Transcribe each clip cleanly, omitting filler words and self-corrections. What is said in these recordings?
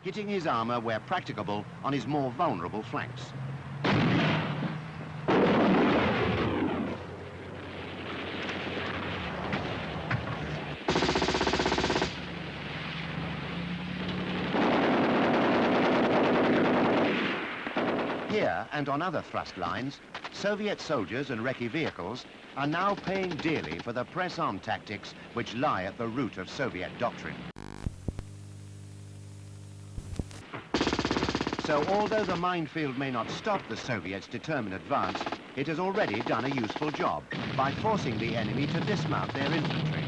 hitting his armor where practicable on his more vulnerable flanks. Here and on other thrust lines, Soviet soldiers and recce vehicles are now paying dearly for the press-on tactics which lie at the root of Soviet doctrine. So although the minefield may not stop the Soviets' determined advance, it has already done a useful job by forcing the enemy to dismount their infantry.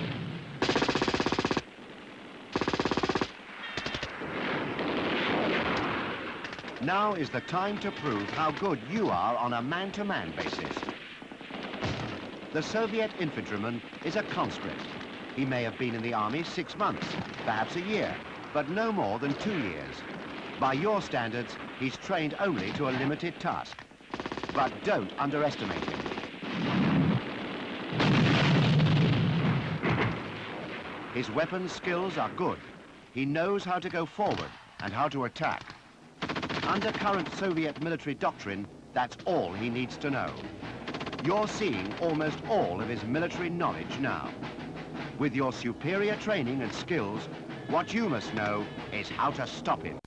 Now is the time to prove how good you are on a man-to-man basis. The Soviet infantryman is a conscript. He may have been in the army 6 months, perhaps a year, but no more than 2 years. By your standards, he's trained only to a limited task. But don't underestimate him. His weapons skills are good. He knows how to go forward and how to attack. Under current Soviet military doctrine, that's all he needs to know. You're seeing almost all of his military knowledge now. With your superior training and skills, what you must know is how to stop him.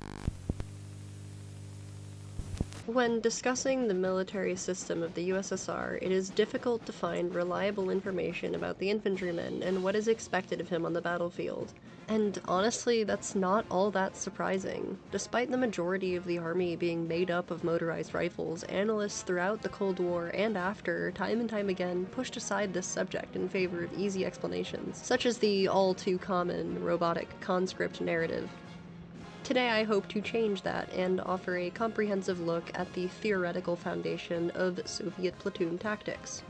When discussing the military system of the USSR, it is difficult to find reliable information about the infantryman and what is expected of him on the battlefield. And honestly, that's not all that surprising. Despite the majority of the army being made up of motorized rifles, analysts throughout the Cold War and after, time and time again, pushed aside this subject in favor of easy explanations, such as the all-too-common robotic conscript narrative. Today I hope to change that and offer a comprehensive look at the theoretical foundation of Soviet platoon tactics.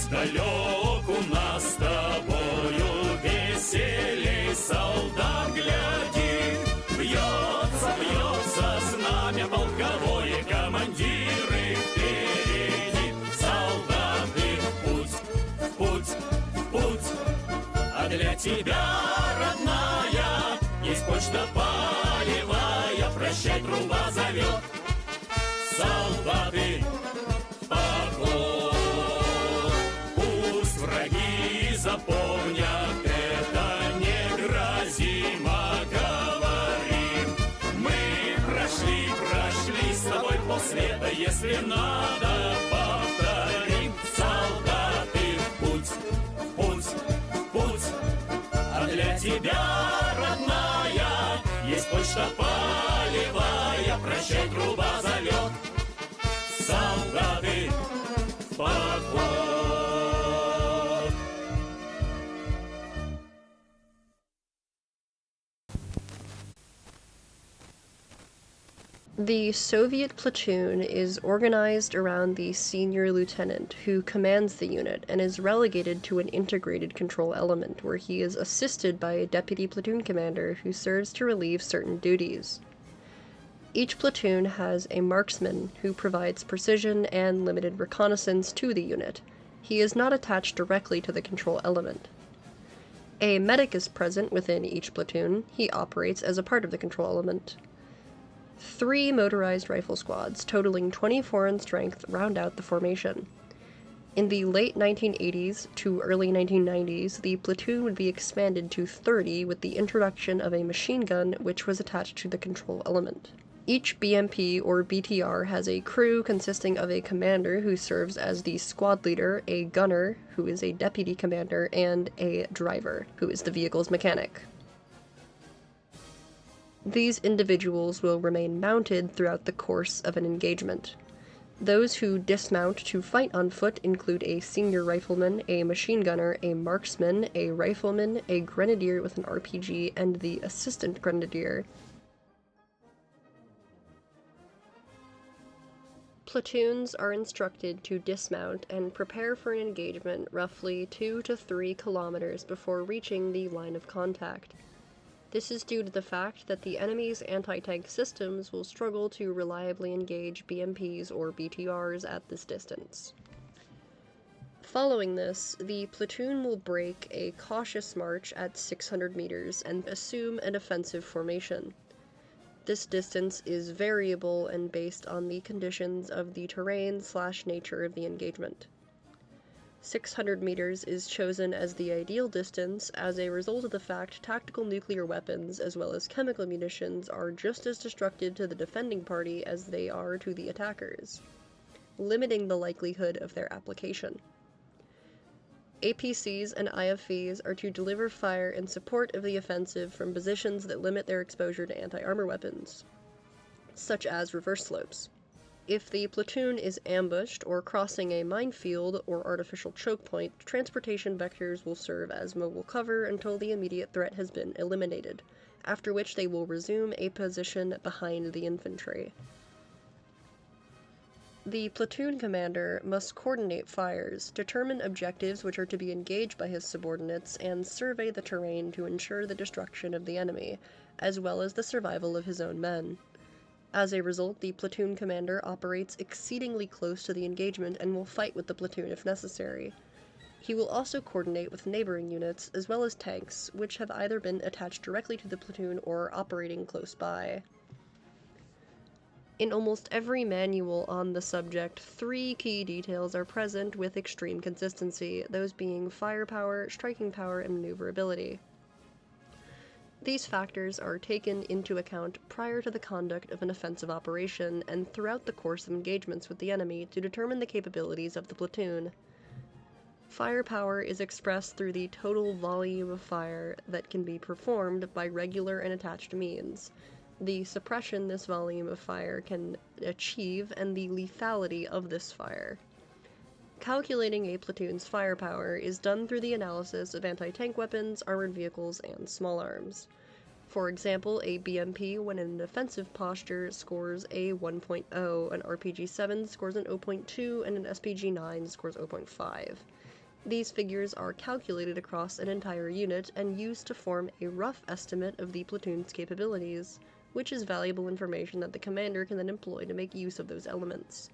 Далеку нас с тобою веселей, солдат, гляди, бьется, бьется знамя полковое, командиры впереди, солдаты, в путь, в путь, а для тебя, родная, есть почта полевая, прощай, труба зовет, солдаты, запомнят, это негрозимо говорим. Мы прошли с тобой полсвета, если надо, повторим. Солдаты, в путь, в путь, а для тебя, родная, есть почта полевая, прощай, труба зовет. Солдаты, в поход. The Soviet platoon is organized around the senior lieutenant, who commands the unit and is relegated to an integrated control element, where he is assisted by a deputy platoon commander who serves to relieve certain duties. Each platoon has a marksman who provides precision and limited reconnaissance to the unit. He is not attached directly to the control element. A medic is present within each platoon. He operates as a part of the control element. 3 motorized rifle squads, totaling 24 in strength, round out the formation. In the late 1980s to early 1990s, the platoon would be expanded to 30 with the introduction of a machine gun, which was attached to the control element. Each BMP or BTR has a crew consisting of a commander who serves as the squad leader, a gunner, who is a deputy commander, and a driver, who is the vehicle's mechanic. These individuals will remain mounted throughout the course of an engagement. Those who dismount to fight on foot include a senior rifleman, a machine gunner, a marksman, a rifleman, a grenadier with an RPG, and the assistant grenadier. Platoons are instructed to dismount and prepare for an engagement roughly 2 to 3 kilometers before reaching the line of contact. This is due to the fact that the enemy's anti-tank systems will struggle to reliably engage BMPs or BTRs at this distance. Following this, the platoon will break a cautious march at 600 meters and assume an offensive formation. This distance is variable and based on the conditions of the terrain/nature of the engagement. 600 meters is chosen as the ideal distance as a result of the fact tactical nuclear weapons as well as chemical munitions are just as destructive to the defending party as they are to the attackers, limiting the likelihood of their application. APCs and IFVs are to deliver fire in support of the offensive from positions that limit their exposure to anti-armor weapons, such as reverse slopes. If the platoon is ambushed or crossing a minefield or artificial choke point, transportation vectors will serve as mobile cover until the immediate threat has been eliminated, after which they will resume a position behind the infantry. The platoon commander must coordinate fires, determine objectives which are to be engaged by his subordinates, and survey the terrain to ensure the destruction of the enemy, as well as the survival of his own men. As a result, the platoon commander operates exceedingly close to the engagement and will fight with the platoon if necessary. He will also coordinate with neighboring units, as well as tanks, which have either been attached directly to the platoon or operating close by. In almost every manual on the subject, 3 key details are present with extreme consistency, those being firepower, striking power, and maneuverability. These factors are taken into account prior to the conduct of an offensive operation and throughout the course of engagements with the enemy to determine the capabilities of the platoon. Firepower is expressed through the total volume of fire that can be performed by regular and attached means, the suppression this volume of fire can achieve, and the lethality of this fire. Calculating a platoon's firepower is done through the analysis of anti-tank weapons, armored vehicles, and small arms. For example, a BMP when in an offensive posture scores a 1.0, an RPG-7 scores an 0.2, and an SPG-9 scores 0.5. These figures are calculated across an entire unit and used to form a rough estimate of the platoon's capabilities, which is valuable information that the commander can then employ to make use of those elements.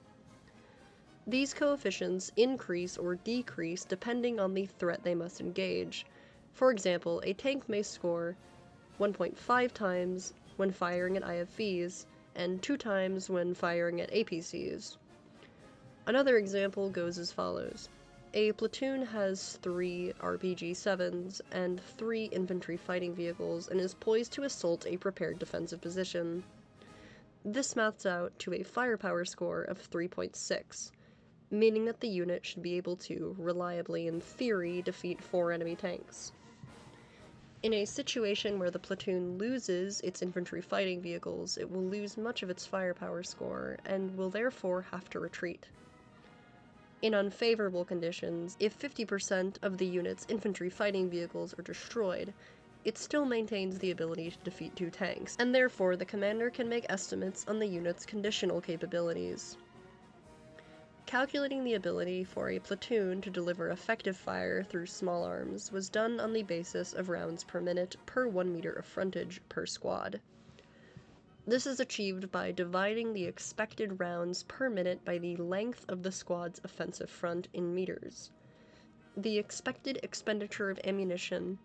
These coefficients increase or decrease depending on the threat they must engage. For example, a tank may score 1.5 times when firing at IFVs, and 2 times when firing at APCs. Another example goes as follows. A platoon has 3 RPG-7s and 3 infantry fighting vehicles and is poised to assault a prepared defensive position. This maths out to a firepower score of 3.6, meaning that the unit should be able to, reliably in theory, defeat 4 enemy tanks. In a situation where the platoon loses its infantry fighting vehicles, it will lose much of its firepower score and will therefore have to retreat. In unfavorable conditions, if 50% of the unit's infantry fighting vehicles are destroyed, it still maintains the ability to defeat 2 tanks, and therefore the commander can make estimates on the unit's conditional capabilities. Calculating the ability for a platoon to deliver effective fire through small arms was done on the basis of rounds per minute per 1 meter of frontage per squad. This is achieved by dividing the expected rounds per minute by the length of the squad's offensive front in meters. The expected expenditure of ammunition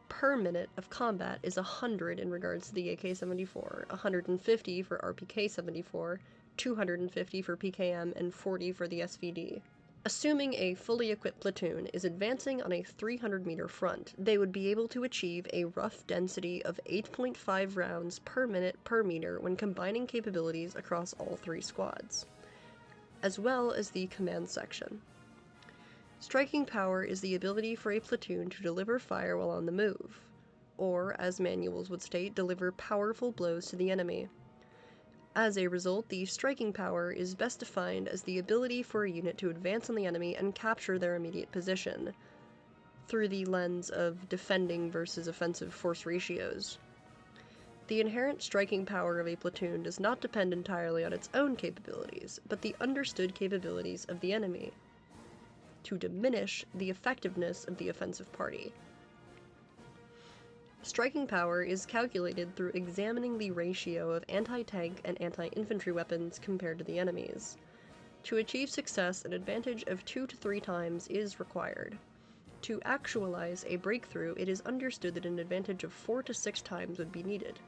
per minute of combat is 100 in regards to the AK-74, 150 for RPK-74, 250 for PKM, and 40 for the SVD. Assuming a fully equipped platoon is advancing on a 300-meter front, they would be able to achieve a rough density of 8.5 rounds per minute per meter when combining capabilities across all 3 squads, as well as the command section. Striking power is the ability for a platoon to deliver fire while on the move, or, as manuals would state, deliver powerful blows to the enemy. As a result, the striking power is best defined as the ability for a unit to advance on the enemy and capture their immediate position, through the lens of defending versus offensive force ratios. The inherent striking power of a platoon does not depend entirely on its own capabilities, but the understood capabilities of the enemy, to diminish the effectiveness of the offensive party. Striking power is calculated through examining the ratio of anti-tank and anti-infantry weapons compared to the enemy's. To achieve success, an advantage of 2 to 3 times is required. To actualize a breakthrough, it is understood that an advantage of 4 to 6 times would be needed.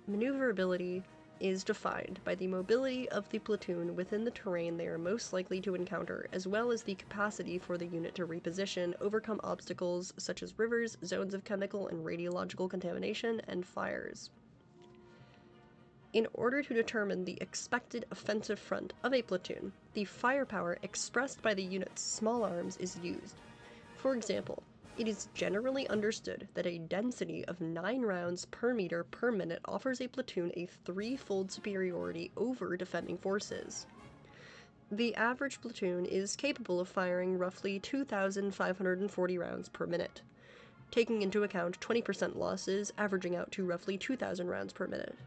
Maneuverability is defined by the mobility of the platoon within the terrain they are most likely to encounter, as well as the capacity for the unit to reposition, overcome obstacles such as rivers, zones of chemical and radiological contamination, and fires. In order to determine the expected offensive front of a platoon, the firepower expressed by the unit's small arms is used. For example, it is generally understood that a density of 9 rounds per meter per minute offers a platoon a 3-fold superiority over defending forces. The average platoon is capable of firing roughly 2,540 rounds per minute, taking into account 20% losses, averaging out to roughly 2,000 rounds per minute.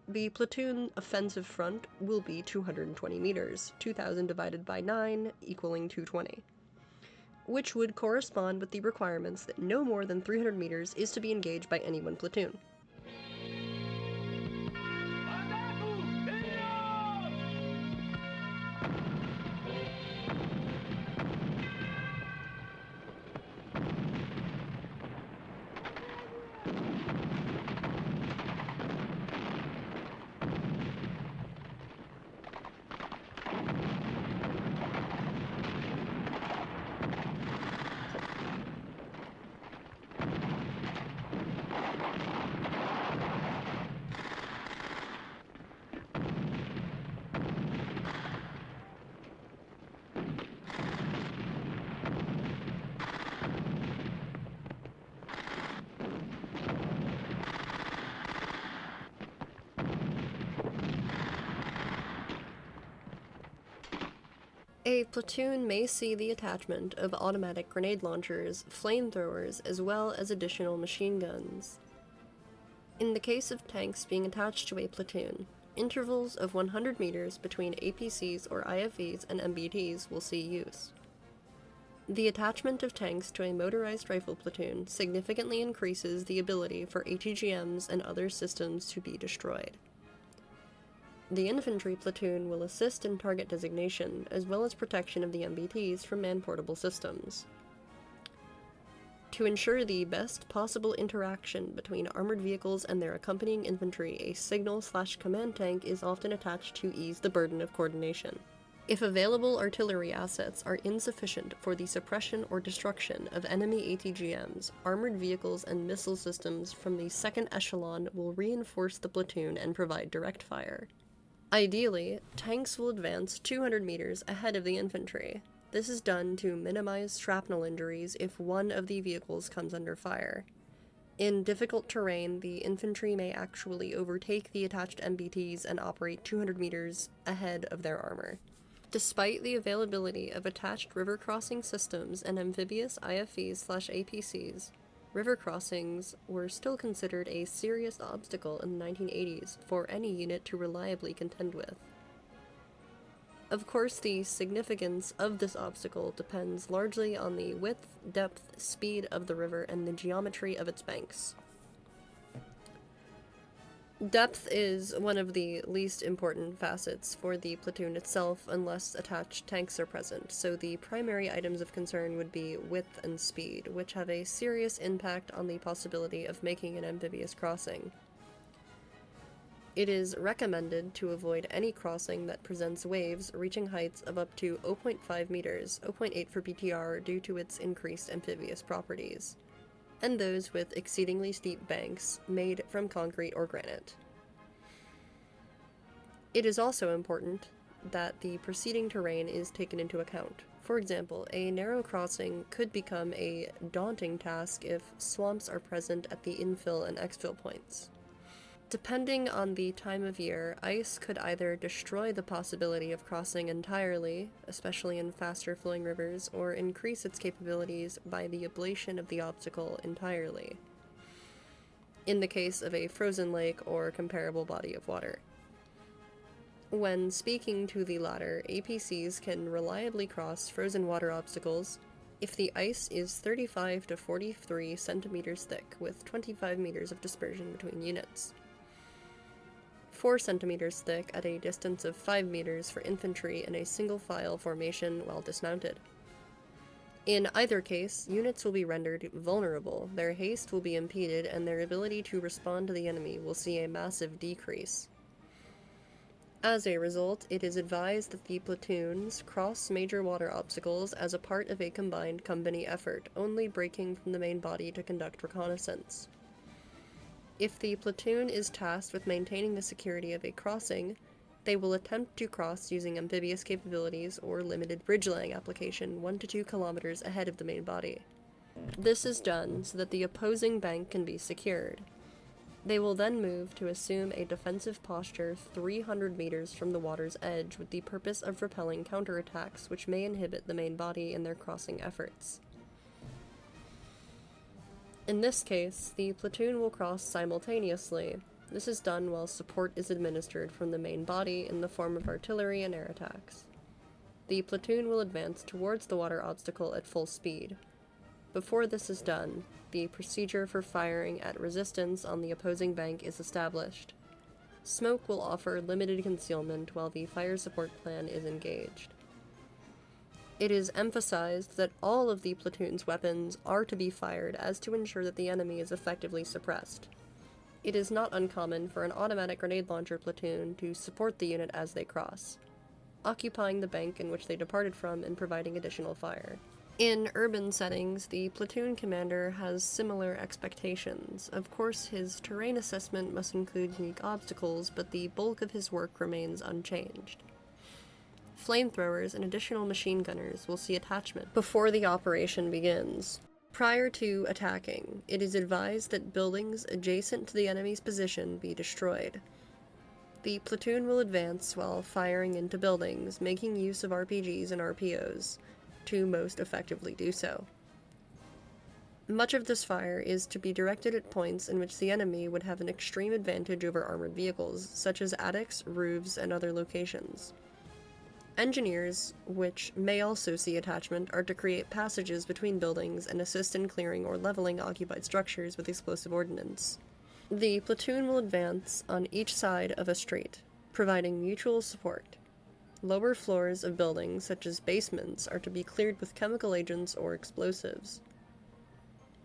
The platoon offensive front will be 220 meters, 2,000 divided by 9 equaling 220. Which would correspond with the requirements that no more than 300 meters is to be engaged by any one platoon. A platoon may see the attachment of automatic grenade launchers, flamethrowers, as well as additional machine guns. In the case of tanks being attached to a platoon, intervals of 100 meters between APCs or IFVs and MBTs will see use. The attachment of tanks to a motorized rifle platoon significantly increases the ability for ATGMs and other systems to be destroyed. The infantry platoon will assist in target designation, as well as protection of the MBTs from man-portable systems. To ensure the best possible interaction between armored vehicles and their accompanying infantry, a signal/command tank is often attached to ease the burden of coordination. If available artillery assets are insufficient for the suppression or destruction of enemy ATGMs, armored vehicles and missile systems from the second echelon will reinforce the platoon and provide direct fire. Ideally, tanks will advance 200 meters ahead of the infantry. This is done to minimize shrapnel injuries if one of the vehicles comes under fire. In difficult terrain, the infantry may actually overtake the attached MBTs and operate 200 meters ahead of their armor. Despite the availability of attached river crossing systems and amphibious IFVs/APCs, river crossings were still considered a serious obstacle in the 1980s for any unit to reliably contend with. Of course, the significance of this obstacle depends largely on the width, depth, speed of the river, and the geometry of its banks. Depth is one of the least important facets for the platoon itself unless attached tanks are present, so the primary items of concern would be width and speed, which have a serious impact on the possibility of making an amphibious crossing. It is recommended to avoid any crossing that presents waves reaching heights of up to 0.5 meters, 0.8 for PTR due to its increased amphibious properties, and those with exceedingly steep banks made from concrete or granite. It is also important that the preceding terrain is taken into account. For example, a narrow crossing could become a daunting task if swamps are present at the infill and exfil points. Depending on the time of year, ice could either destroy the possibility of crossing entirely, especially in faster flowing rivers, or increase its capabilities by the ablation of the obstacle entirely, in the case of a frozen lake or comparable body of water. When speaking to the latter, APCs can reliably cross frozen water obstacles if the ice is 35 to 43 centimeters thick, with 25 meters of dispersion between units. 4 centimeters thick at a distance of 5 meters for infantry in a single file formation while dismounted. In either case, units will be rendered vulnerable, their haste will be impeded, and their ability to respond to the enemy will see a massive decrease. As a result, it is advised that the platoons cross major water obstacles as a part of a combined company effort, only breaking from the main body to conduct reconnaissance. If the platoon is tasked with maintaining the security of a crossing, they will attempt to cross using amphibious capabilities or limited bridge-laying application 1 to 2 kilometers ahead of the main body. This is done so that the opposing bank can be secured. They will then move to assume a defensive posture 300 meters from the water's edge with the purpose of repelling counterattacks which may inhibit the main body in their crossing efforts. In this case, the platoon will cross simultaneously. This is done while support is administered from the main body in the form of artillery and air attacks. The platoon will advance towards the water obstacle at full speed. Before this is done, the procedure for firing at resistance on the opposing bank is established. Smoke will offer limited concealment while the fire support plan is engaged. It is emphasized that all of the platoon's weapons are to be fired as to ensure that the enemy is effectively suppressed. It is not uncommon for an automatic grenade launcher platoon to support the unit as they cross, occupying the bank in which they departed from and providing additional fire. In urban settings, the platoon commander has similar expectations. Of course, his terrain assessment must include unique obstacles, but the bulk of his work remains unchanged. Flamethrowers and additional machine gunners will see attachment before the operation begins. Prior to attacking, it is advised that buildings adjacent to the enemy's position be destroyed. The platoon will advance while firing into buildings, making use of RPGs and RPOs to most effectively do so. Much of this fire is to be directed at points in which the enemy would have an extreme advantage over armored vehicles, such as attics, roofs, and other locations. Engineers, which may also see attachment, are to create passages between buildings and assist in clearing or leveling occupied structures with explosive ordnance. The platoon will advance on each side of a street, providing mutual support. Lower floors of buildings, such as basements, are to be cleared with chemical agents or explosives.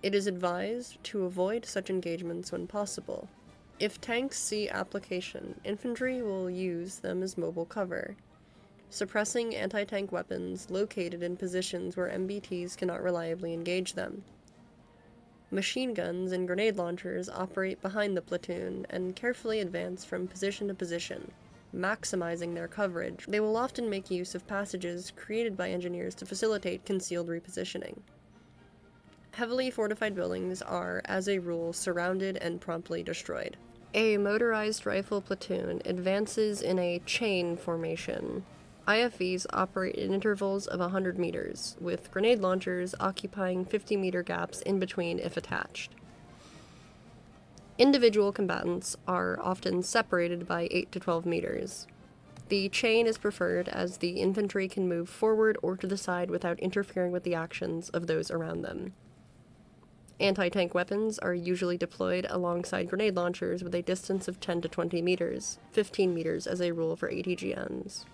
It is advised to avoid such engagements when possible. If tanks see application, infantry will use them as mobile cover, suppressing anti-tank weapons located in positions where MBTs cannot reliably engage them. Machine guns and grenade launchers operate behind the platoon and carefully advance from position to position, maximizing their coverage. They will often make use of passages created by engineers to facilitate concealed repositioning. Heavily fortified buildings are, as a rule, surrounded and promptly destroyed. A motorized rifle platoon advances in a chain formation. IFVs operate in intervals of 100 meters, with grenade launchers occupying 50-meter gaps in between if attached. Individual combatants are often separated by 8 to 12 meters. The chain is preferred as the infantry can move forward or to the side without interfering with the actions of those around them. Anti-tank weapons are usually deployed alongside grenade launchers with a distance of 10 to 20 meters, 15 meters as a rule for ATGMs.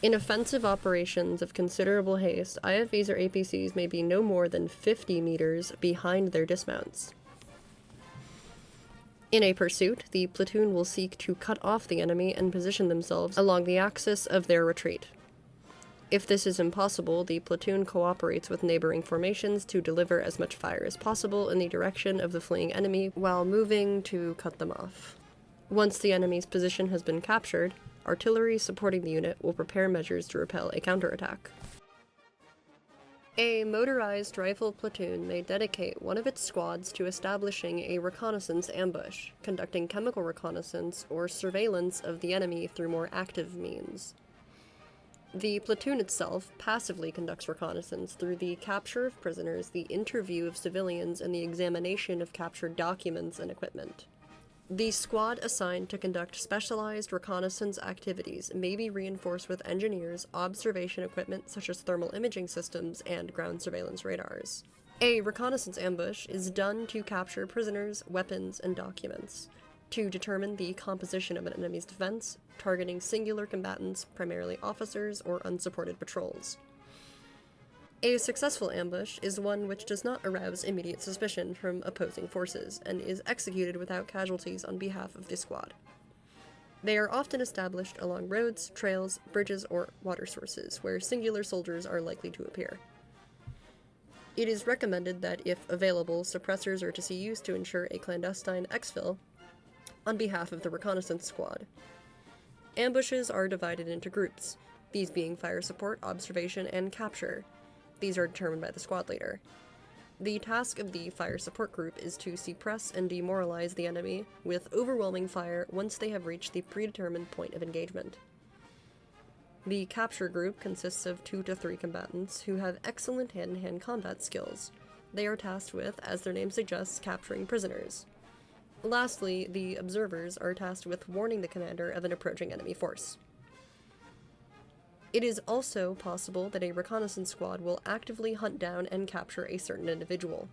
In offensive operations of considerable haste, IFVs or APCs may be no more than 50 meters behind their dismounts. In a pursuit, the platoon will seek to cut off the enemy and position themselves along the axis of their retreat. If this is impossible, the platoon cooperates with neighboring formations to deliver as much fire as possible in the direction of the fleeing enemy while moving to cut them off. Once the enemy's position has been captured, artillery supporting the unit will prepare measures to repel a counterattack. A motorized rifle platoon may dedicate one of its squads to establishing a reconnaissance ambush, conducting chemical reconnaissance or surveillance of the enemy through more active means. The platoon itself passively conducts reconnaissance through the capture of prisoners, the interview of civilians, and the examination of captured documents and equipment. The squad assigned to conduct specialized reconnaissance activities may be reinforced with engineers, observation equipment such as thermal imaging systems, and ground surveillance radars. A reconnaissance ambush is done to capture prisoners, weapons, and documents. to determine the composition of an enemy's defense, targeting singular combatants, primarily officers or unsupported patrols. A successful ambush is one which does not arouse immediate suspicion from opposing forces, and is executed without casualties on behalf of the squad. They are often established along roads, trails, bridges, or water sources, where singular soldiers are likely to appear. It is recommended that, if available, suppressors are to see used to ensure a clandestine exfil on behalf of the reconnaissance squad. Ambushes are divided into groups, these being fire support, observation, and capture. These are determined by the squad leader. The task of the fire support group is to suppress and demoralize the enemy with overwhelming fire once they have reached the predetermined point of engagement. The capture group consists of 2 to 3 combatants who have excellent hand-to-hand combat skills. They are tasked with, as their name suggests, capturing prisoners. Lastly, the observers are tasked with warning the commander of an approaching enemy force. It is also possible that a reconnaissance squad will actively hunt down and capture a certain individual.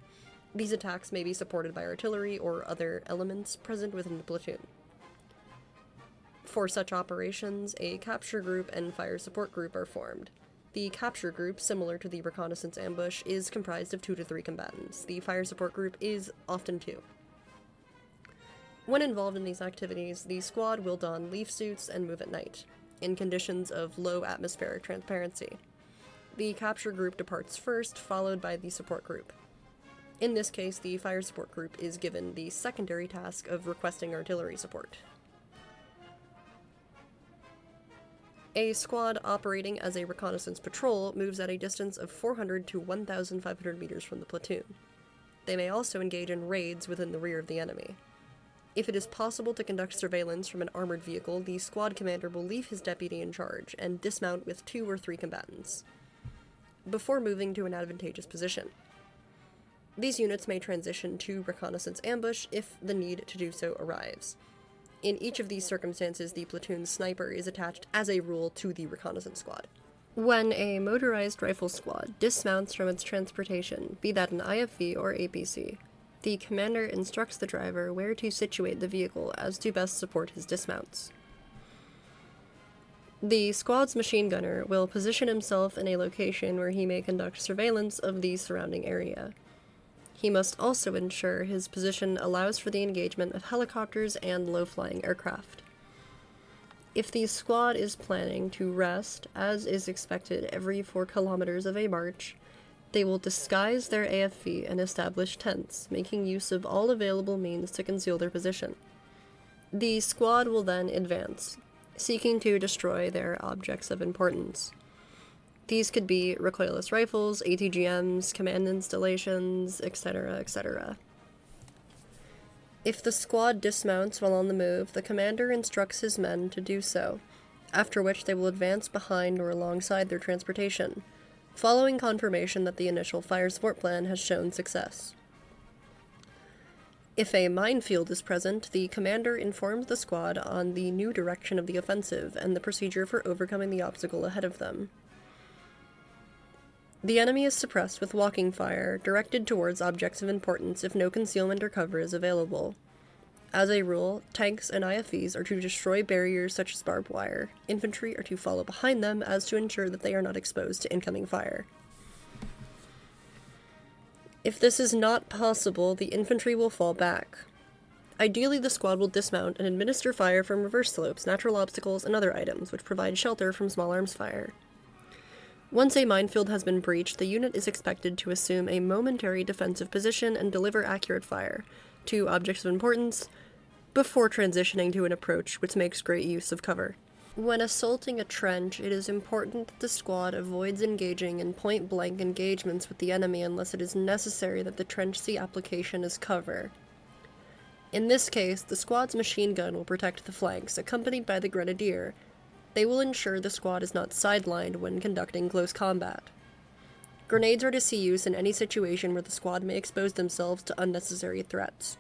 These attacks may be supported by artillery or other elements present within the platoon. For such operations, a capture group and fire support group are formed. The capture group, similar to the reconnaissance ambush, is comprised of 2 to 3 combatants. The fire support group is often 2. When involved in these activities, the squad will don leaf suits and move at night, in conditions of low atmospheric transparency. The capture group departs first, followed by the support group. In this case, the fire support group is given the secondary task of requesting artillery support. A squad operating as a reconnaissance patrol moves at a distance of 400 to 1,500 meters from the platoon. They may also engage in raids within the rear of the enemy. If it is possible to conduct surveillance from an armored vehicle, the squad commander will leave his deputy in charge and dismount with 2 or 3 combatants, before moving to an advantageous position. These units may transition to reconnaissance ambush if the need to do so arrives. In each of these circumstances, the platoon sniper is attached as a rule to the reconnaissance squad. When a motorized rifle squad dismounts from its transportation, be that an IFV or APC, the commander instructs the driver where to situate the vehicle as to best support his dismounts. The squad's machine gunner will position himself in a location where he may conduct surveillance of the surrounding area. He must also ensure his position allows for the engagement of helicopters and low-flying aircraft. If the squad is planning to rest, as is expected every 4 kilometers of a march, they will disguise their AFV and establish tents, making use of all available means to conceal their position. The squad will then advance, seeking to destroy their objects of importance. These could be recoilless rifles, ATGMs, command installations, etc., etc. If the squad dismounts while on the move, the commander instructs his men to do so, after which they will advance behind or alongside their transportation, following confirmation that the initial fire support plan has shown success. If a minefield is present, the commander informs the squad on the new direction of the offensive and the procedure for overcoming the obstacle ahead of them. The enemy is suppressed with walking fire, directed towards objects of importance if no concealment or cover is available. As a rule, tanks and IFVs are to destroy barriers such as barbed wire. Infantry are to follow behind them as to ensure that they are not exposed to incoming fire. If this is not possible, the infantry will fall back. Ideally, the squad will dismount and administer fire from reverse slopes, natural obstacles, and other items, which provide shelter from small arms fire. Once a minefield has been breached, the unit is expected to assume a momentary defensive position and deliver accurate fire to objects of importance before transitioning to an approach which makes great use of cover. When assaulting a trench, it is important that the squad avoids engaging in point-blank engagements with the enemy unless it is necessary that the trench see application as cover. In this case, the squad's machine gun will protect the flanks, accompanied by the grenadier. They will ensure the squad is not sidelined when conducting close combat. Grenades are to see use in any situation where the squad may expose themselves to unnecessary threats.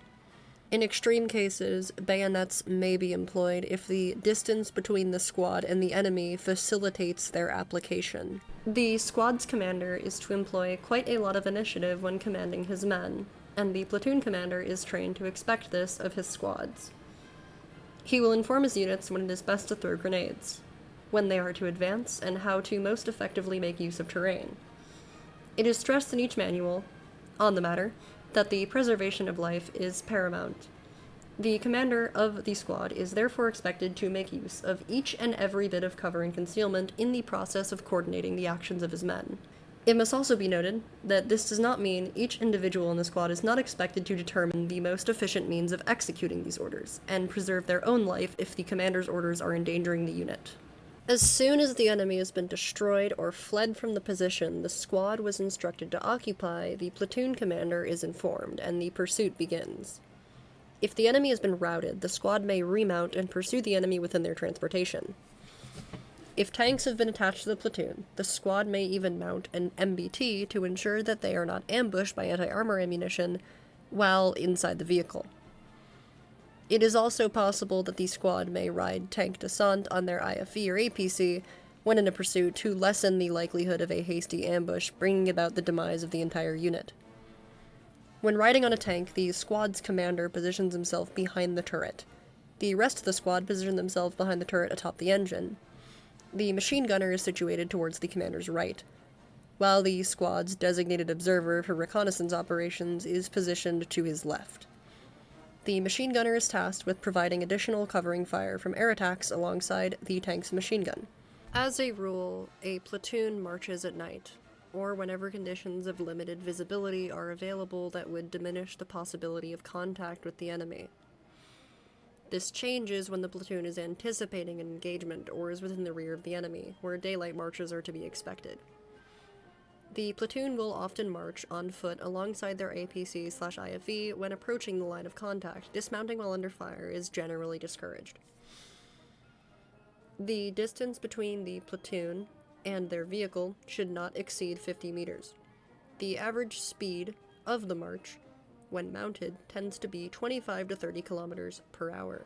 In extreme cases, bayonets may be employed if the distance between the squad and the enemy facilitates their application. The squad's commander is to employ quite a lot of initiative when commanding his men, and the platoon commander is trained to expect this of his squads. He will inform his units when it is best to throw grenades, when they are to advance, and how to most effectively make use of terrain. It is stressed in each manual, on the matter, that the preservation of life is paramount. The commander of the squad is therefore expected to make use of each and every bit of cover and concealment in the process of coordinating the actions of his men. It must also be noted that this does not mean each individual in the squad is not expected to determine the most efficient means of executing these orders, and preserve their own life if the commander's orders are endangering the unit. As soon as the enemy has been destroyed or fled from the position the squad was instructed to occupy, the platoon commander is informed, and the pursuit begins. If the enemy has been routed, the squad may remount and pursue the enemy within their transportation. If tanks have been attached to the platoon, the squad may even mount an MBT to ensure that they are not ambushed by anti-armor ammunition while inside the vehicle. It is also possible that the squad may ride tank descent on their IFV or APC when in a pursuit to lessen the likelihood of a hasty ambush, bringing about the demise of the entire unit. When riding on a tank, the squad's commander positions himself behind the turret. The rest of the squad position themselves behind the turret atop the engine. The machine gunner is situated towards the commander's right, while the squad's designated observer for reconnaissance operations is positioned to his left. The machine gunner is tasked with providing additional covering fire from air attacks alongside the tank's machine gun. As a rule, a platoon marches at night, or whenever conditions of limited visibility are available that would diminish the possibility of contact with the enemy. This changes when the platoon is anticipating an engagement or is within the rear of the enemy, where daylight marches are to be expected. The platoon will often march on foot alongside their APC/IFV when approaching the line of contact. Dismounting while under fire is generally discouraged. The distance between the platoon and their vehicle should not exceed 50 meters. The average speed of the march, when mounted, tends to be 25 to 30 kilometers per hour,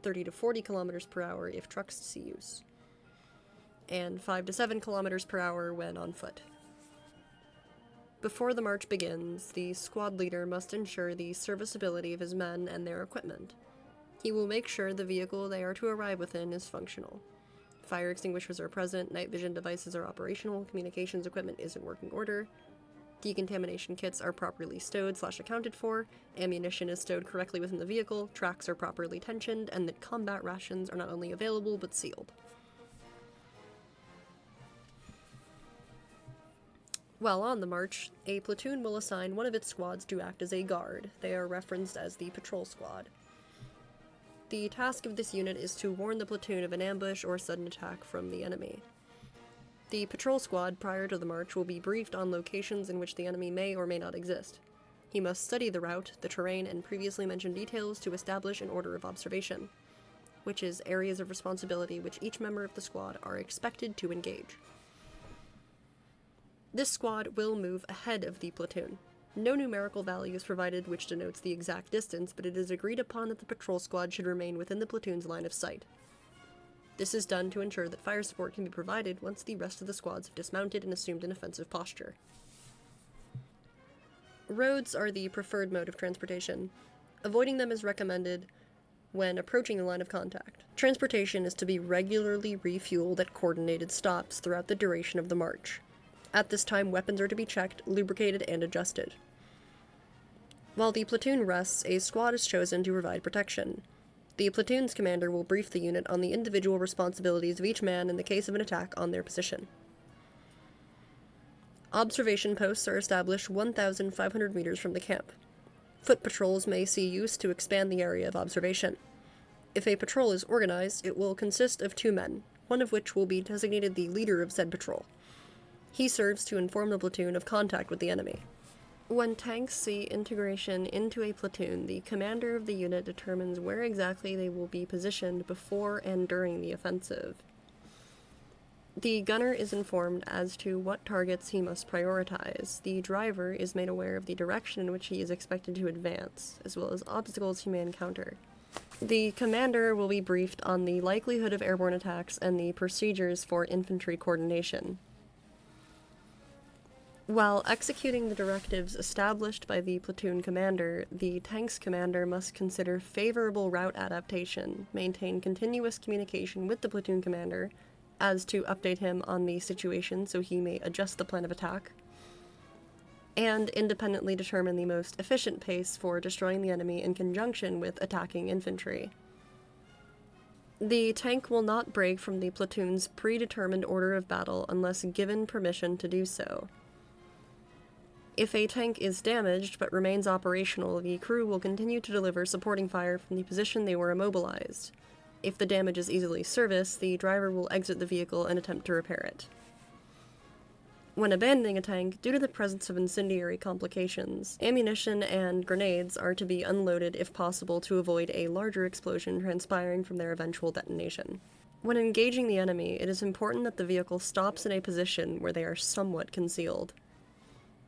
30 to 40 kilometers per hour if trucks see use, and 5 to 7 kilometers per hour when on foot. Before the march begins, the squad leader must ensure the serviceability of his men and their equipment. He will make sure the vehicle they are to arrive within is functional. Fire extinguishers are present, night vision devices are operational, communications equipment is in working order, decontamination kits are properly stowed/accounted for, ammunition is stowed correctly within the vehicle, tracks are properly tensioned, and that combat rations are not only available but sealed. While on the march, a platoon will assign one of its squads to act as a guard. They are referenced as the patrol squad. The task of this unit is to warn the platoon of an ambush or sudden attack from the enemy. The patrol squad, prior to the march, will be briefed on locations in which the enemy may or may not exist. He must study the route, the terrain, and previously mentioned details to establish an order of observation, which is areas of responsibility which each member of the squad are expected to engage. This squad will move ahead of the platoon. No numerical value is provided which denotes the exact distance, but it is agreed upon that the patrol squad should remain within the platoon's line of sight. This is done to ensure that fire support can be provided once the rest of the squads have dismounted and assumed an offensive posture. Roads are the preferred mode of transportation. Avoiding them is recommended when approaching the line of contact. Transportation is to be regularly refueled at coordinated stops throughout the duration of the march. At this time, weapons are to be checked, lubricated, and adjusted. While the platoon rests, a squad is chosen to provide protection. The platoon's commander will brief the unit on the individual responsibilities of each man in the case of an attack on their position. Observation posts are established 1,500 meters from the camp. Foot patrols may see use to expand the area of observation. If a patrol is organized, it will consist of 2 men, one of which will be designated the leader of said patrol. He serves to inform the platoon of contact with the enemy. When tanks see integration into a platoon, the commander of the unit determines where exactly they will be positioned before and during the offensive. The gunner is informed as to what targets he must prioritize. The driver is made aware of the direction in which he is expected to advance, as well as obstacles he may encounter. The commander will be briefed on the likelihood of airborne attacks and the procedures for infantry coordination. While executing the directives established by the platoon commander, the tank's commander must consider favorable route adaptation, maintain continuous communication with the platoon commander, as to update him on the situation so he may adjust the plan of attack, and independently determine the most efficient pace for destroying the enemy in conjunction with attacking infantry. The tank will not break from the platoon's predetermined order of battle unless given permission to do so. If a tank is damaged but remains operational, the crew will continue to deliver supporting fire from the position they were immobilized. If the damage is easily serviced, the driver will exit the vehicle and attempt to repair it. When abandoning a tank, due to the presence of incendiary complications, ammunition and grenades are to be unloaded if possible to avoid a larger explosion transpiring from their eventual detonation. When engaging the enemy, it is important that the vehicle stops in a position where they are somewhat concealed.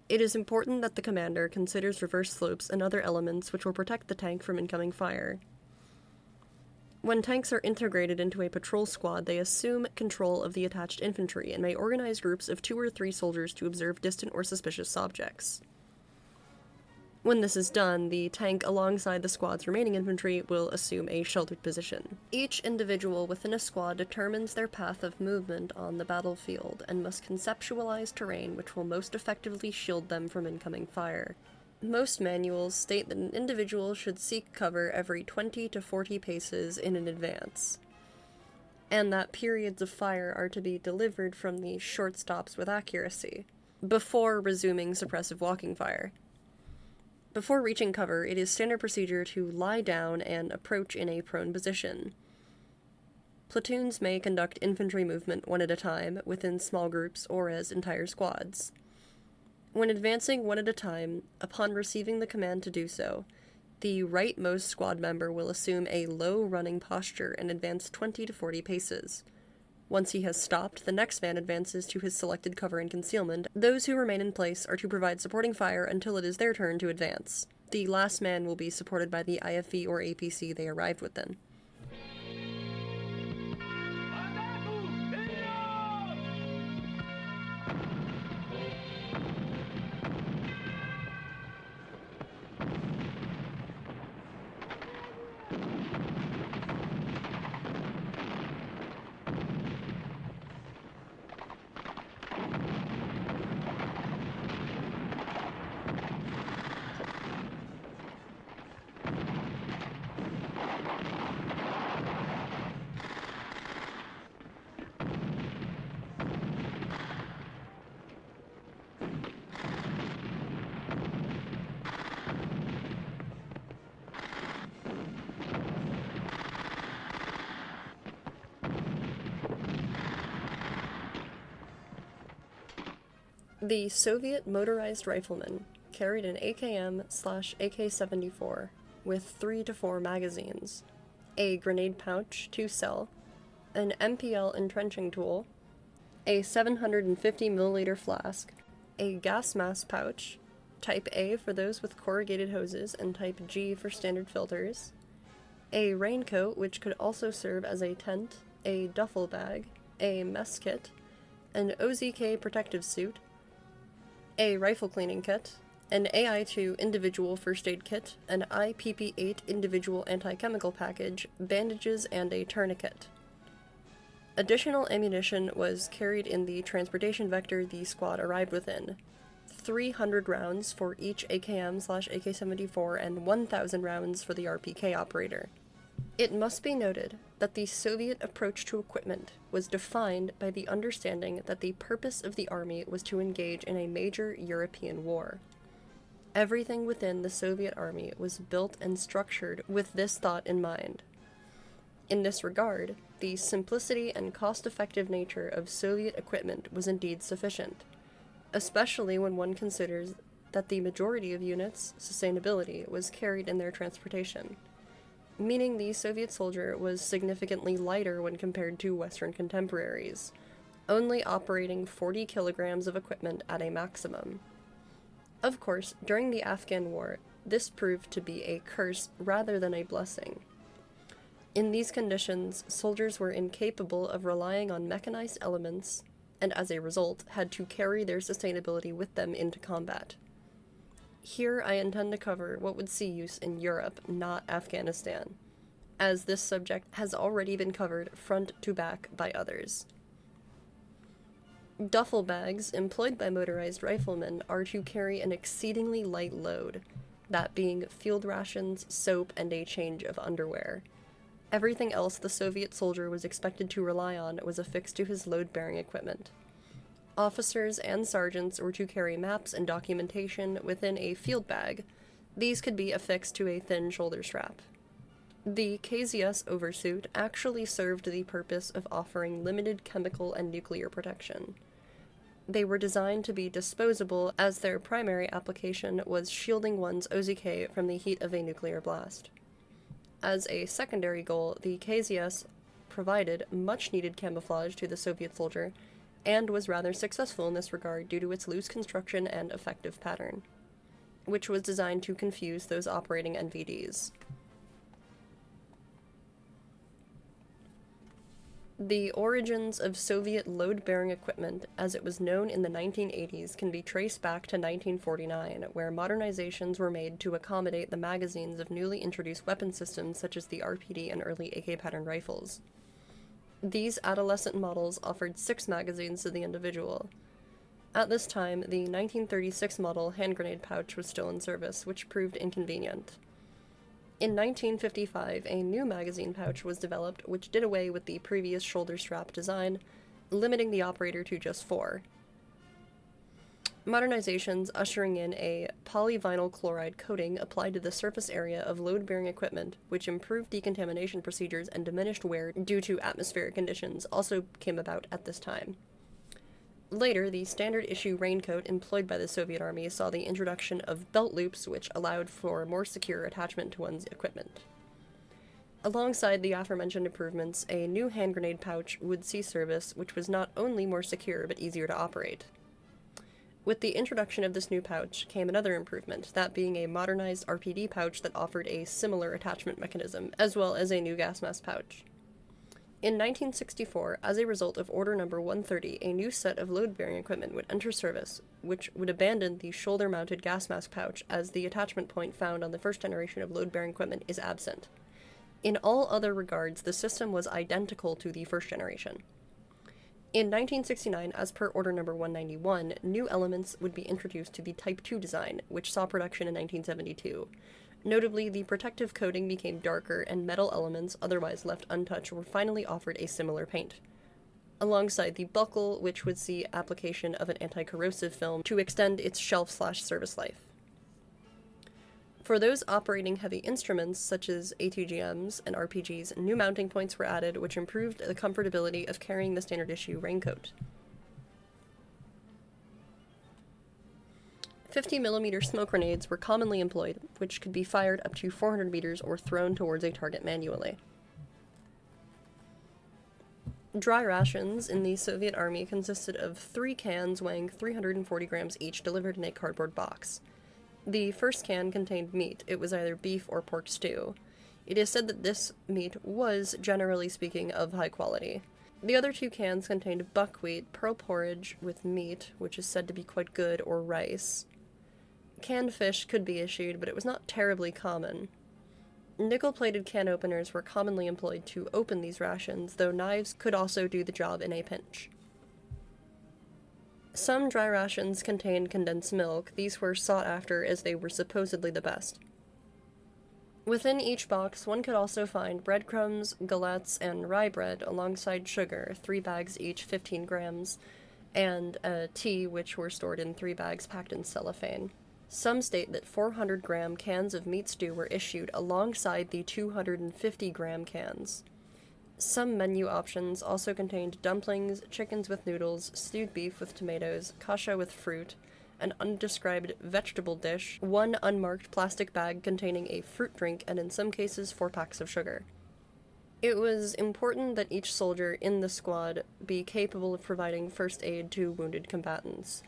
It is important that the commander considers reverse slopes and other elements which will protect the tank from incoming fire. When tanks are integrated into a patrol squad, they assume control of the attached infantry and may organize groups of 2 or 3 soldiers to observe distant or suspicious objects. When this is done, the tank alongside the squad's remaining infantry will assume a sheltered position. Each individual within a squad determines their path of movement on the battlefield and must conceptualize terrain which will most effectively shield them from incoming fire. Most manuals state that an individual should seek cover every 20 to 40 paces in advance, and that periods of fire are to be delivered from the short stops with accuracy, before resuming suppressive walking fire. Before reaching cover, it is standard procedure to lie down and approach in a prone position. Platoons may conduct infantry movement one at a time, within small groups or as entire squads. When advancing one at a time, upon receiving the command to do so, the rightmost squad member will assume a low running posture and advance 20 to 40 paces. Once he has stopped, the next man advances to his selected cover and concealment. Those who remain in place are to provide supporting fire until it is their turn to advance. The last man will be supported by the IFV or APC they arrived within. The Soviet motorized rifleman carried an AKM/AK-74 with 3 to 4 magazines, a grenade pouch to sell, an MPL entrenching tool, a 750ml flask, a gas mask pouch, Type A for those with corrugated hoses and Type G for standard filters, a raincoat which could also serve as a tent, a duffel bag, a mess kit, an OZK protective suit, a rifle cleaning kit, an AI-2 individual first aid kit, an IPP-8 individual anti-chemical package, bandages, and a tourniquet. Additional ammunition was carried in the transportation vector the squad arrived within. 300 rounds for each AKM/AK-74 and 1,000 rounds for the RPK operator. It must be noted that the Soviet approach to equipment was defined by the understanding that the purpose of the army was to engage in a major European war. Everything within the Soviet army was built and structured with this thought in mind. In this regard, the simplicity and cost-effective nature of Soviet equipment was indeed sufficient, especially when one considers that the majority of units' sustainability was carried in their transportation, meaning the Soviet soldier was significantly lighter when compared to Western contemporaries, only operating 40 kilograms of equipment at a maximum. Of course, during the Afghan War, this proved to be a curse rather than a blessing. In these conditions, soldiers were incapable of relying on mechanized elements and as a result, had to carry their sustainability with them into combat. Here I intend to cover what would see use in Europe, not Afghanistan, as this subject has already been covered front to back by others. Duffel bags employed by motorized riflemen are to carry an exceedingly light load, that being field rations, soap, and a change of underwear. Everything else the Soviet soldier was expected to rely on was affixed to his load-bearing equipment. Officers and sergeants were to carry maps and documentation within a field bag. These could be affixed to a thin shoulder strap. The KZS oversuit actually served the purpose of offering limited chemical and nuclear protection. They were designed to be disposable, as their primary application was shielding one's OZK from the heat of a nuclear blast. As a secondary goal, the KZS provided much-needed camouflage to the Soviet soldier, and was rather successful in this regard due to its loose construction and effective pattern, which was designed to confuse those operating NVDs. The origins of Soviet load-bearing equipment, as it was known in the 1980s, can be traced back to 1949, where modernizations were made to accommodate the magazines of newly introduced weapon systems such as the RPD and early AK pattern rifles. These adolescent models offered 6 magazines to the individual. At this time, the 1936 model hand grenade pouch was still in service, which proved inconvenient. In 1955, a new magazine pouch was developed, which did away with the previous shoulder strap design, limiting the operator to just 4. Modernizations ushering in a polyvinyl chloride coating applied to the surface area of load-bearing equipment, which improved decontamination procedures and diminished wear due to atmospheric conditions, also came about at this time. Later, the standard-issue raincoat employed by the Soviet Army saw the introduction of belt loops, which allowed for more secure attachment to one's equipment. Alongside the aforementioned improvements, a new hand grenade pouch would see service, which was not only more secure but easier to operate. With the introduction of this new pouch came another improvement, that being a modernized RPD pouch that offered a similar attachment mechanism, as well as a new gas mask pouch. In 1964, as a result of Order Number 130, a new set of load-bearing equipment would enter service, which would abandon the shoulder-mounted gas mask pouch, as the attachment point found on the first generation of load-bearing equipment is absent. In all other regards, the system was identical to the first generation. In 1969, as per Order Number 191, new elements would be introduced to the Type 2 design, which saw production in 1972. Notably, the protective coating became darker, and metal elements, otherwise left untouched, were finally offered a similar paint. Alongside the buckle, which would see application of an anti-corrosive film to extend its shelf/service life. For those operating heavy instruments, such as ATGMs and RPGs, new mounting points were added, which improved the comfortability of carrying the standard-issue raincoat. 50mm smoke grenades were commonly employed, which could be fired up to 400 meters or thrown towards a target manually. Dry rations in the Soviet Army consisted of 3 cans weighing 340 grams each, delivered in a cardboard box. The first can contained meat. It was either beef or pork stew. It is said that this meat was, generally speaking, of high quality. The other 2 cans contained buckwheat, pearl porridge with meat, which is said to be quite good, or rice. Canned fish could be issued, but it was not terribly common. Nickel-plated can openers were commonly employed to open these rations, though knives could also do the job in a pinch. Some dry rations contained condensed milk. These were sought after as they were supposedly the best. Within each box, one could also find breadcrumbs, galettes, and rye bread alongside sugar, 3 bags each, 15 grams, and tea, which were stored in 3 bags packed in cellophane. Some state that 400-gram cans of meat stew were issued alongside the 250-gram cans. Some menu options also contained dumplings, chickens with noodles, stewed beef with tomatoes, kasha with fruit, an undescribed vegetable dish, 1 unmarked plastic bag containing a fruit drink, and in some cases 4 packs of sugar. It was important that each soldier in the squad be capable of providing first aid to wounded combatants.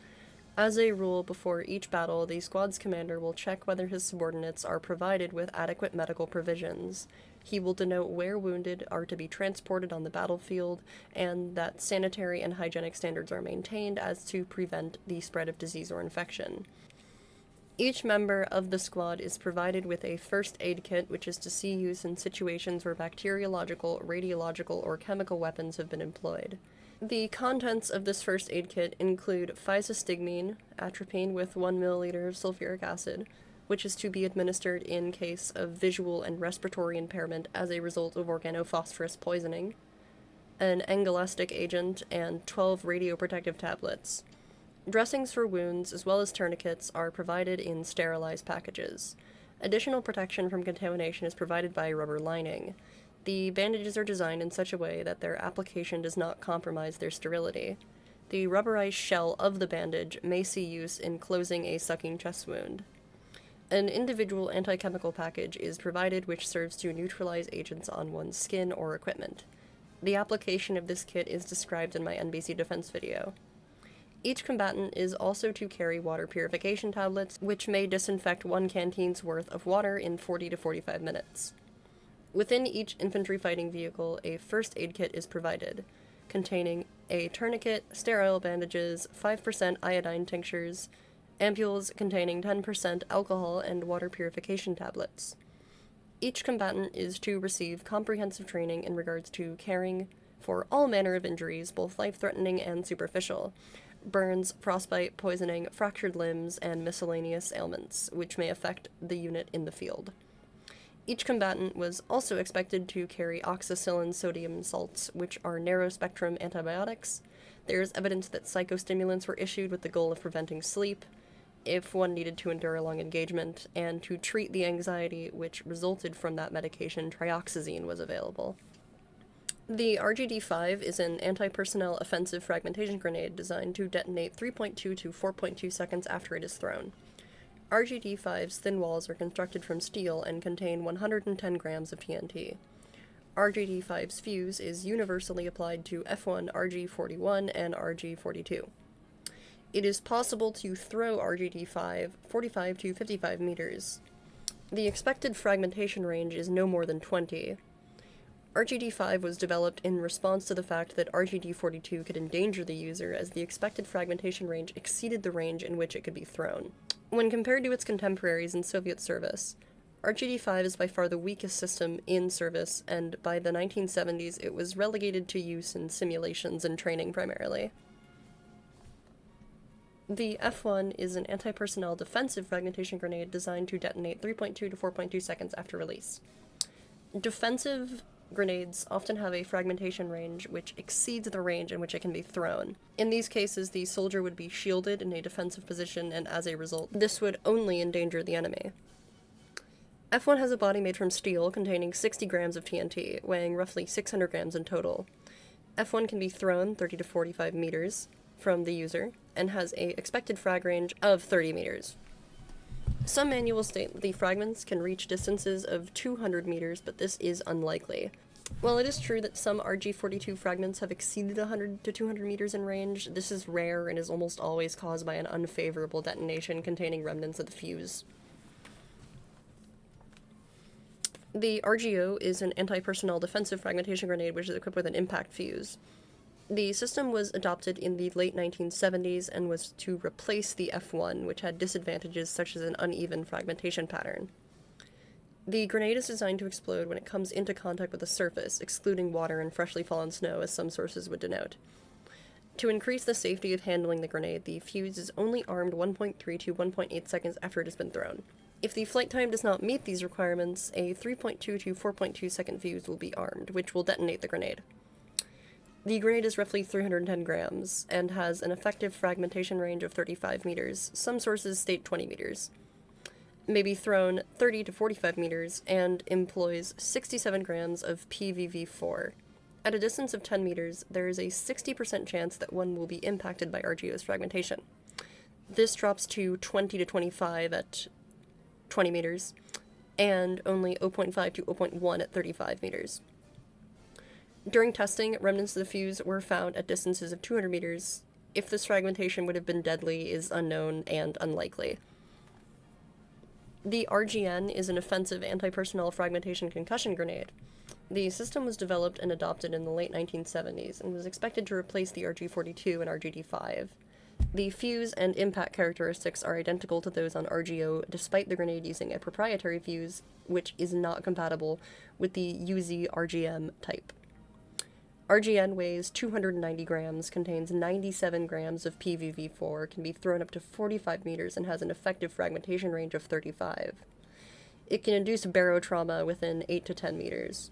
As a rule, before each battle, the squad's commander will check whether his subordinates are provided with adequate medical provisions. He will denote where wounded are to be transported on the battlefield, and that sanitary and hygienic standards are maintained as to prevent the spread of disease or infection. Each member of the squad is provided with a first aid kit, which is to see use in situations where bacteriological, radiological, or chemical weapons have been employed. The contents of this first aid kit include physostigmine, atropine with 1 milliliter of sulfuric acid, which is to be administered in case of visual and respiratory impairment as a result of organophosphorus poisoning, an angiolytic agent, and 12 radioprotective tablets. Dressings for wounds, as well as tourniquets, are provided in sterilized packages. Additional protection from contamination is provided by a rubber lining. The bandages are designed in such a way that their application does not compromise their sterility. The rubberized shell of the bandage may see use in closing a sucking chest wound. An individual anti-chemical package is provided which serves to neutralize agents on one's skin or equipment. The application of this kit is described in my NBC Defense video. Each combatant is also to carry water purification tablets, which may disinfect 1 canteen's worth of water in 40 to 45 minutes. Within each infantry fighting vehicle, a first aid kit is provided, containing a tourniquet, sterile bandages, 5% iodine tinctures, ampules containing 10% alcohol, and water purification tablets. Each combatant is to receive comprehensive training in regards to caring for all manner of injuries, both life-threatening and superficial, burns, frostbite, poisoning, fractured limbs, and miscellaneous ailments, which may affect the unit in the field. Each combatant was also expected to carry oxacillin sodium salts, which are narrow-spectrum antibiotics. There is evidence that psychostimulants were issued with the goal of preventing sleep, if one needed to endure a long engagement, and to treat the anxiety which resulted from that medication, trioxazine was available. The RGD-5 is an anti-personnel offensive fragmentation grenade designed to detonate 3.2 to 4.2 seconds after it is thrown. RGD-5's thin walls are constructed from steel and contain 110 grams of TNT. RGD-5's fuse is universally applied to F1, RG-41, and RG-42. It is possible to throw RGD-5 45 to 55 meters. The expected fragmentation range is no more than 20. RGD-5 was developed in response to the fact that RGD-42 could endanger the user, as the expected fragmentation range exceeded the range in which it could be thrown. When compared to its contemporaries in Soviet service, RGD-5 is by far the weakest system in service, and by the 1970s it was relegated to use in simulations and training primarily. The F1 is an anti-personnel defensive fragmentation grenade designed to detonate 3.2 to 4.2 seconds after release. Defensive grenades often have a fragmentation range which exceeds the range in which it can be thrown. In these cases, the soldier would be shielded in a defensive position, and as a result, this would only endanger the enemy. F1 has a body made from steel containing 60 grams of TNT, weighing roughly 600 grams in total. F1 can be thrown 30 to 45 meters from the user, and has a expected frag range of 30 meters. Some manuals state that the fragments can reach distances of 200 meters, but this is unlikely. While it is true that some RG-42 fragments have exceeded 100 to 200 meters in range, this is rare and is almost always caused by an unfavorable detonation containing remnants of the fuse. The RGO is an anti-personnel defensive fragmentation grenade which is equipped with an impact fuse. The system was adopted in the late 1970s and was to replace the F1, which had disadvantages such as an uneven fragmentation pattern. The grenade is designed to explode when it comes into contact with a surface, excluding water and freshly fallen snow, as some sources would denote. To increase the safety of handling the grenade, the fuse is only armed 1.3 to 1.8 seconds after it has been thrown. If the flight time does not meet these requirements, a 3.2 to 4.2 second fuse will be armed, which will detonate the grenade. The grenade is roughly 310 grams, and has an effective fragmentation range of 35 meters. Some sources state 20 meters. May be thrown 30 to 45 meters, and employs 67 grams of PVV4. At a distance of 10 meters, there is a 60% chance that one will be impacted by RGO's fragmentation. This drops to 20 to 25 at 20 meters, and only 0.5 to 0.1 at 35 meters. During testing, remnants of the fuse were found at distances of 200 meters If this fragmentation would have been deadly is unknown and unlikely. The RGN is an offensive anti-personnel fragmentation concussion grenade. The system was developed and adopted in the late 1970s and was expected to replace the RG-42 and RGD-5. The fuse and impact characteristics are identical to those on RGO, despite the grenade using a proprietary fuse, which is not compatible with the UZ-RGM type. RGN weighs 290 grams, contains 97 grams of PVV4, can be thrown up to 45 meters, and has an effective fragmentation range of 35. It can induce barotrauma within 8 to 10 meters.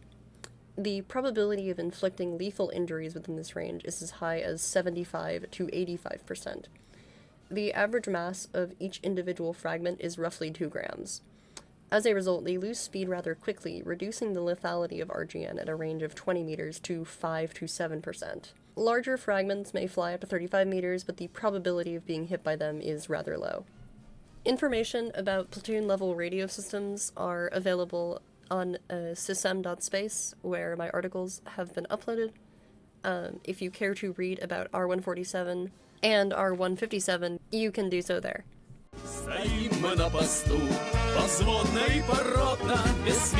The probability of inflicting lethal injuries within this range is as high as 75 to 85%. The average mass of each individual fragment is roughly 2 grams. As a result, they lose speed rather quickly, reducing the lethality of RGN at a range of 20 meters to 5 to 7%. Larger fragments may fly up to 35 meters, but the probability of being hit by them is rather low. Information about platoon-level radio systems are available on sysm.space, where my articles have been uploaded. If you care to read about R-147 and R-157, you can do so there. Стоим мы на посту, позводно и поротно, без